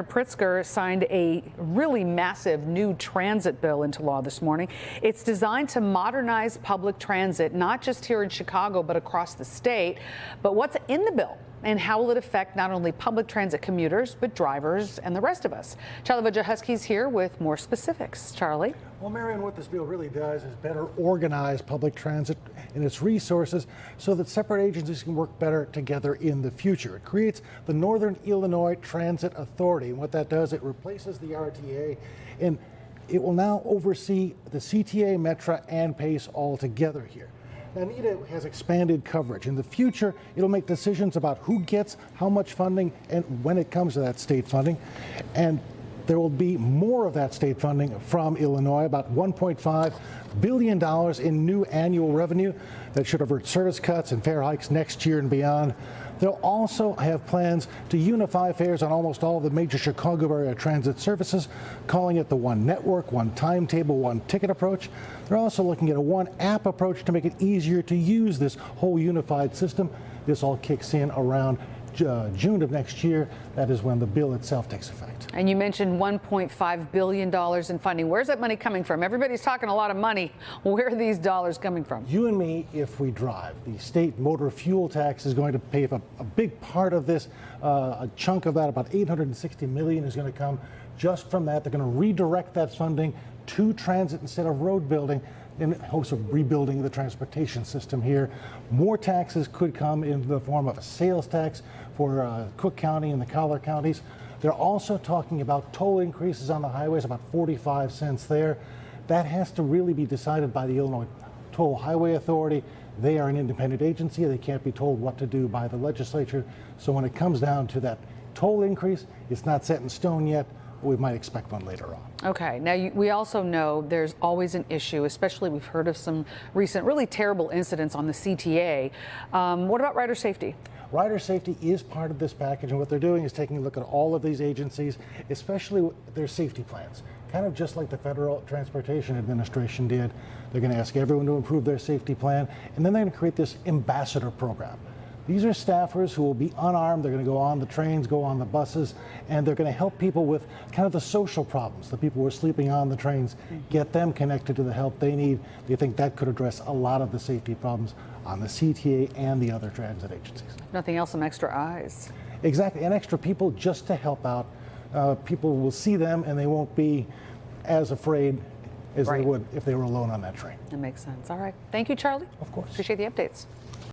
Pritzker signed a really massive new transit bill into law this morning. It's designed to modernize public transit, not just here in Chicago, but across the state. But what's in the bill and how will it affect not only public transit commuters, but drivers and the rest of us? Charlie Wojciechowski's here with more specifics. Charlie? Well, Marion, what this bill really does is better organize public transit and its resources so that separate agencies can work better together in the future. It creates the Northern Illinois Transit Authority, and what that does, it replaces the RTA, and it will now oversee the CTA, Metra, and PACE all together here. Now, NITA has expanded coverage. In the future, it'll make decisions about who gets how much funding and when it comes to that state funding. And there will be more of that state funding from Illinois, about $1.5 billion in new annual revenue that should avert service cuts and fare hikes next year and beyond. They'll also have plans to unify fares on almost all of the major Chicago area transit services, calling it the one network, one timetable, one ticket approach. They're also looking at a one app approach to make it easier to use this whole unified system. This all kicks in around June of next year. That is when the bill itself takes effect. And you mentioned $1.5 billion in funding. Where's that money coming from? Everybody's talking a lot of money. Where are these dollars coming from? You and me, if we drive. The state motor fuel tax is going to pay a big part of this. A chunk of that, about $860 million, is going to come just from that. They're going to redirect that funding to transit instead of road building, in hopes of rebuilding the transportation system here. More taxes could come in the form of a sales tax for Cook County and the Collier counties. They're also talking about toll increases on the highways, about 45 cents there. That has to really be decided by the Illinois Toll Highway Authority. They are an independent agency. They can't be told what to do by the legislature. So when it comes down to that toll increase, it's not set in stone yet. We might expect one later on. Okay. Now, we also know there's always an issue, especially we've heard of some recent really terrible incidents on the CTA. What about rider safety? Rider safety is part of this package, and what they're doing is taking a look at all of these agencies, especially their safety plans, kind of just like the Federal Transportation Administration did. They're going to ask everyone to improve their safety plan, and then they're going to create this ambassador program. These are staffers who will be unarmed. They're going to go on the trains, go on the buses, and they're going to help people with kind of the social problems. The people who are sleeping on the trains, get them connected to the help they need. They think that could address a lot of the safety problems on the CTA and the other transit agencies. Nothing else, some extra eyes. Exactly, and extra people just to help out. People will see them and they won't be as afraid as they would if they were alone on that train. That makes sense. All right. Thank you, Charlie. Of course. Appreciate the updates.